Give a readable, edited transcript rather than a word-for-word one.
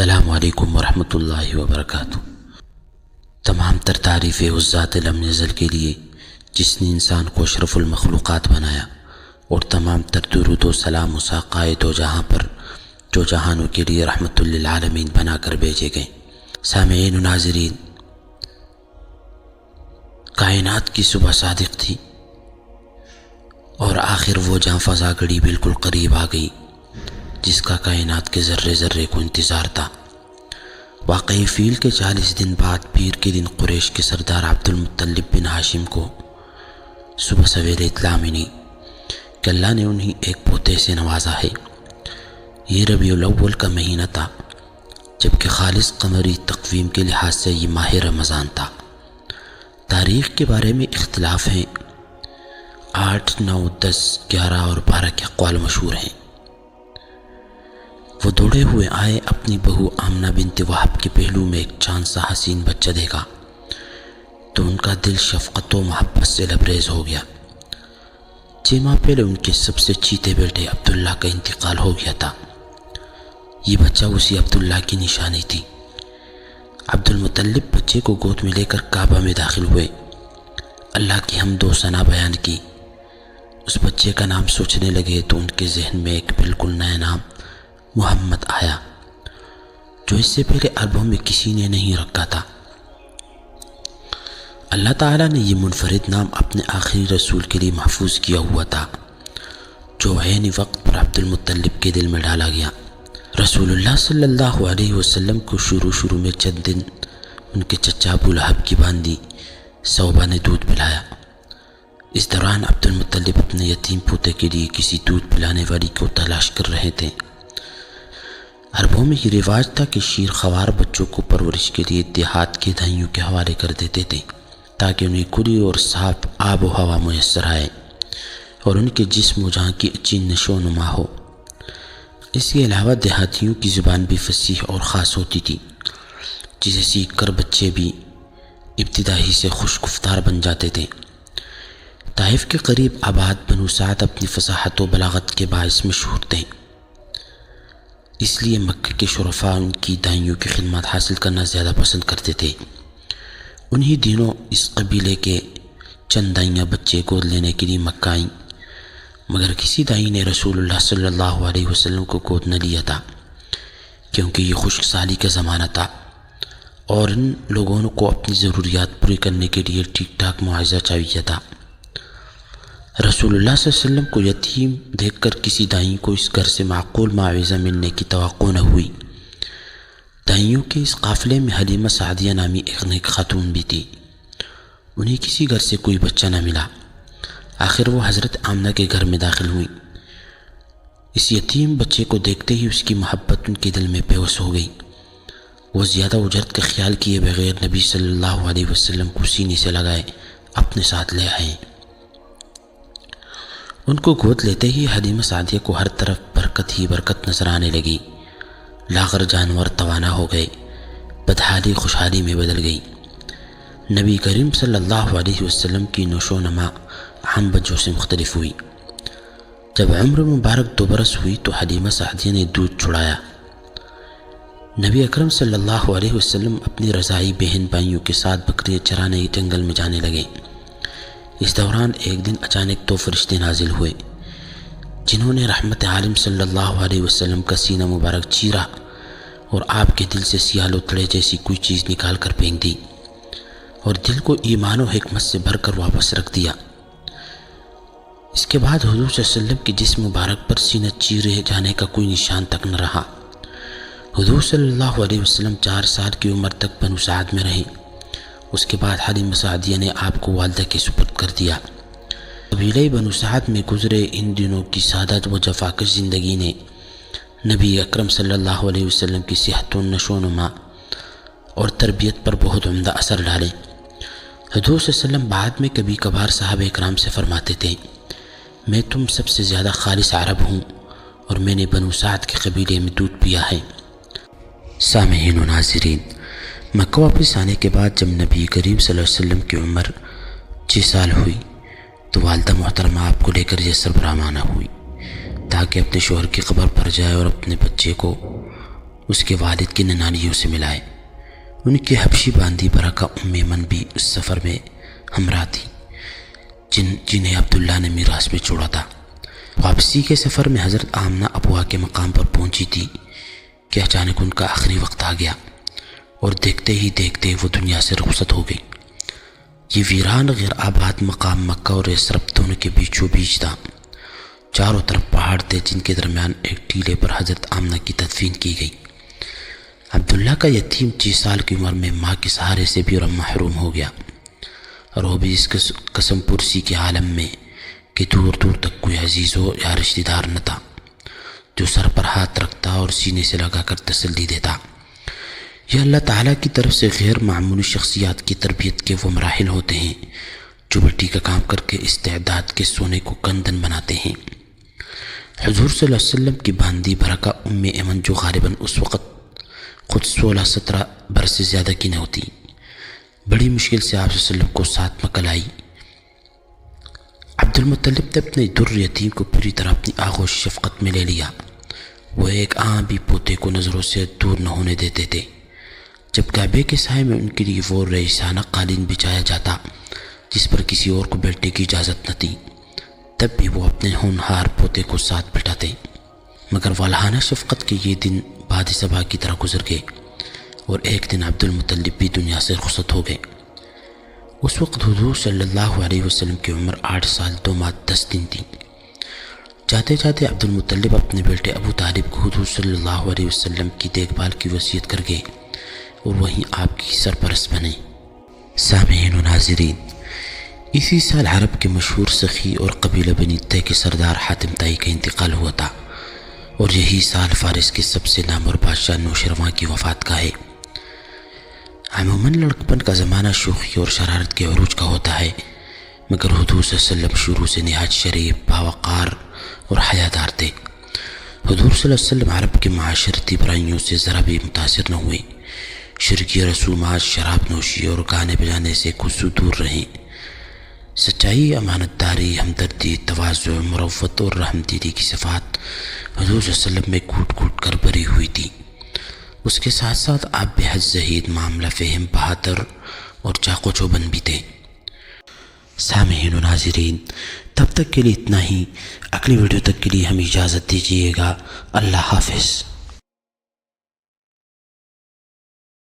السلام علیکم ورحمۃ اللہ وبرکاتہ۔ تمام تر تعریفیں اس ذات لم یزل کے لیے جس نے انسان کو اشرف المخلوقات بنایا، اور تمام تر درود و سلام اس آقائے دو جہاں پر جو جہانوں کے لیے رحمت للعالمین بنا کر بھیجے گئے۔ سامعین و ناظرین، کائنات کی صبح صادق تھی اور آخر وہ جہاں فضا گھڑی بالکل قریب آ گئی جس کا کائنات کے ذرے ذرے کو انتظار تھا۔ واقعی فیل کے 40 دن بعد پیر کے دن قریش کے سردار عبد المطلب بن ہاشم کو صبح سویرے اطلاع ملی کہ اللہ نے انہیں ایک پوتے سے نوازا ہے۔ یہ ربیع الاول کا مہینہ تھا، جبکہ خالص قمری تقویم کے لحاظ سے یہ ماہ رمضان تھا۔ تاریخ کے بارے میں اختلاف ہیں، 8، 9، 10، 11 اور 12 کے اقوال مشہور ہیں۔ وہ دوڑے ہوئے آئے، اپنی بہو آمنہ بنت وہب کے پہلو میں ایک چاند سا حسین بچہ دیکھا تو ان کا دل شفقت و محبت سے لبریز ہو گیا۔ 6 ماہ پہلے ان کے سب سے چیتے بیٹے عبداللہ کا انتقال ہو گیا تھا۔ یہ بچہ اسی عبداللہ کی نشانی تھی۔ عبد المطلب بچے کو گود میں لے کر کعبہ میں داخل ہوئے، اللہ کی حمد و ثنا بیان کی۔ اس بچے کا نام سوچنے لگے تو ان کے ذہن میں ایک بالکل نیا نام محمد آیا، جو اس سے پہلے عربوں میں کسی نے نہیں رکھا تھا۔ اللہ تعالیٰ نے یہ منفرد نام اپنے آخری رسول کے لیے محفوظ کیا ہوا تھا، جو عین وقت پر عبد المطلب کے دل میں ڈالا گیا۔ رسول اللہ صلی اللہ علیہ وسلم کو شروع میں چند دن ان کے چچا ابو لہب کی باندی صوبہ نے دودھ پلایا۔ اس دوران عبد المطلب اپنے یتیم پوتے کے لیے کسی دودھ پلانے والی کو تلاش کر رہے تھے۔ عربوں میں یہ رواج تھا کہ شیر خوار بچوں کو پرورش کے لیے دیہات کے دھائیوں کے حوالے کر دیتے تھے تاکہ انہیں کھلی اور صاف آب و ہوا میسر آئے اور ان کے جسم و جان کی اچھی نشو و نما ہو۔ اس کے علاوہ دیہاتیوں کی زبان بھی فصیح اور خاص ہوتی تھی، جسے سیکھ کر بچے بھی ابتدائی سے خوش گفتار بن جاتے تھے۔ طائف کے قریب آباد بنو سعد اپنی فصاحت و بلاغت کے باعث مشہور تھے، اس لیے مکہ کے شرفاء ان کی دائیوں کی خدمات حاصل کرنا زیادہ پسند کرتے تھے۔ انہی دنوں اس قبیلے کے چند دائیاں بچے گود لینے کے لیے مکہ آئیں، مگر کسی دائی نے رسول اللہ صلی اللہ علیہ وسلم کو گود نہ لیا تھا، کیونکہ یہ خشک سالی کا زمانہ تھا اور ان لوگوں کو اپنی ضروریات پوری کرنے کے لیے ٹھیک ٹھاک معاوضہ چاہیے تھا۔ رسول اللہ صلی اللہ علیہ وسلم کو یتیم دیکھ کر کسی دائی کو اس گھر سے معقول معاوضہ ملنے کی توقع نہ ہوئی۔ دائیوں کے اس قافلے میں حلیمہ سعدیہ نامی ایک نیک خاتون بھی تھی۔ انہیں کسی گھر سے کوئی بچہ نہ ملا، آخر وہ حضرت آمنہ کے گھر میں داخل ہوئی۔ اس یتیم بچے کو دیکھتے ہی اس کی محبت ان کے دل میں بےوس ہو گئی۔ وہ زیادہ اجرت کا خیال کیے بغیر نبی صلی اللہ علیہ وسلم کو سینے سے لگائے اپنے ساتھ لے آئے۔ ان کو گود لیتے ہی حلیمہ سعدیہ کو ہر طرف برکت ہی برکت نظر آنے لگی۔ لاغر جانور توانا ہو گئے، بدحالی خوشحالی میں بدل گئی۔ نبی کریم صلی اللہ علیہ وسلم کی نشو و نما عام بچوں سے مختلف ہوئی۔ جب عمر مبارک 2 برس ہوئی تو حلیمہ سعدیہ نے دودھ چھڑایا۔ نبی اکرم صلی اللہ علیہ وسلم اپنی رضاعی بہن بھائیوں کے ساتھ بکریاں چرانے جنگل میں جانے لگے۔ اس دوران ایک دن اچانک 2 فرشتے نازل ہوئے، جنہوں نے رحمت عالم صلی اللہ علیہ وسلم کا سینہ مبارک چیرا اور آپ کے دل سے سیاہ لوتڑے جیسی کوئی چیز نکال کر پھینک دی اور دل کو ایمان و حکمت سے بھر کر واپس رکھ دیا۔ اس کے بعد حضور صلی اللہ علیہ وسلم کے جسم مبارک پر سینہ چیرے جانے کا کوئی نشان تک نہ رہا۔ حضور صلی اللہ علیہ وسلم 4 سال کی عمر تک بنو سعد میں رہے۔ اس کے بعد حلیمہ سعدیہ نے آپ کو والدہ کے سپرد کر دیا۔ قبیلہ بنو سعد میں گزرے ان دنوں کی سعادت و جفاکش زندگی نے نبی اکرم صلی اللہ علیہ وسلم کی صحت و نشو و نما اور تربیت پر بہت عمدہ اثر ڈالے۔ حضور صلی اللہ علیہ وسلم بعد میں کبھی کبھار صحابہ اکرام سے فرماتے تھے، میں تم سب سے زیادہ خالص عرب ہوں اور میں نے بنو سعد کے قبیلے میں دودھ پیا ہے۔ سامعین و ناظرین، مکہ واپس آنے کے بعد جب نبی کریم صلی اللہ علیہ وسلم کی عمر 6 سال ہوئی تو والدہ محترمہ آپ کو لے کر یثرب روانہ ہوئی تاکہ اپنے شوہر کی قبر پر جائے اور اپنے بچے کو اس کے والد کی ننانیوں سے ملائے۔ ان کی حبشی باندی برکہ ایمن بھی اس سفر میں ہمراہ تھی، جنہیں عبداللہ نے میراث میں چھوڑا تھا۔ واپسی کے سفر میں حضرت آمنہ ابوا کے مقام پر پہنچی تھی کہ اچانک ان کا آخری وقت آ گیا اور دیکھتے ہی دیکھتے وہ دنیا سے رخصت ہو گئی۔ یہ ویران غیر آباد مقام مکہ اور یثرب دونوں کے بیچوں بیچ تھا۔ چاروں طرف پہاڑ تھے جن کے درمیان ایک ٹیلے پر حضرت آمنہ کی تدفین کی گئی۔ عبداللہ کا یتیم 6 سال کی عمر میں ماں کے سہارے سے بھی محروم ہو گیا، اور وہ بھی اس قسم پرسی کے عالم میں کہ دور دور تک کوئی عزیز ہو یا رشتہ دار نہ تھا جو سر پر ہاتھ رکھتا اور سینے سے لگا کر تسلی دیتا۔ یہ اللہ تعالیٰ کی طرف سے غیر معمولی شخصیات کی تربیت کے وہ مراحل ہوتے ہیں جو مٹی کا کام کر کے استعداد کے سونے کو کندن بناتے ہیں۔ حضور صلی اللہ علیہ وسلم کی باندی برکہ ایمن جو غالباً اس وقت خود 16-17 برس سے زیادہ کی نہ ہوتی، بڑی مشکل سے آپ صلی اللہ علیہ وسلم کو ساتھ مکہ لائی۔ عبد المطلب نے اپنے در یتیم کو پوری طرح اپنی آغوش شفقت میں لے لیا۔ وہ ایک آن بھی پوتے کو نظروں سے دور نہ ہونے دیتے تھے۔ جب کعبے کے سائے میں ان کے لیے وہ رئیسانہ قالین بچھایا جاتا جس پر کسی اور کو بیٹھنے کی اجازت نہ تھی، تب بھی وہ اپنے ہونہار پوتے کو ساتھ بٹھاتے۔ مگر والہانہ شفقت کے یہ دن باد صبا کی طرح گزر گئے اور ایک دن عبد المطلب بھی دنیا سے رخصت ہو گئے۔ اس وقت حضور صلی اللہ علیہ وسلم کی عمر 8 سال 2 ماہ 10 دن تھی۔ جاتے جاتے عبد المطلب اپنے بیٹے ابو طالب کو حضور صلی اللہ علیہ وسلم کی دیکھ بھال کی وصیت کر گئے اور وہیں آپ کی سرپرست بنے۔ سامعین و ناظرین، اسی سال عرب کے مشہور سخی اور قبیلہ بنی طے کے سردار حاتم طائی کا انتقال ہوا تھا، اور یہی سال فارس کے سب سے نامور بادشاہ نوشرواں کی وفات کا ہے۔ عموماً لڑکپن کا زمانہ شوخی اور شرارت کے عروج کا ہوتا ہے، مگر حضور صلی اللہ علیہ وسلم شروع سے نہایت شریف، باوقار اور حیادار تھے۔ حضور صلی اللہ علیہ وسلم عرب کے معاشرتی برائیوں سے ذرا بھی متاثر نہ ہوئے۔ شرکی رسومات، شراب نوشی اور گانے بجانے سے کوسوں دور رہیں۔ سچائی، امانت داری، ہمدردی، تواضع، مروت اور رحم دیدی کی صفات حضور صلی اللہ علیہ وسلم میں گھوٹ گھوٹ کر بھری ہوئی تھی۔ اس کے ساتھ ساتھ آپ بے حد زہید، معاملہ فہم، بہادر اور چاق و چوبند بھی تھے۔ سامعین و ناظرین، تب تک کے لیے اتنا ہی۔ اگلی ویڈیو تک کے لیے ہمیں اجازت دیجیے گا۔ اللہ حافظ۔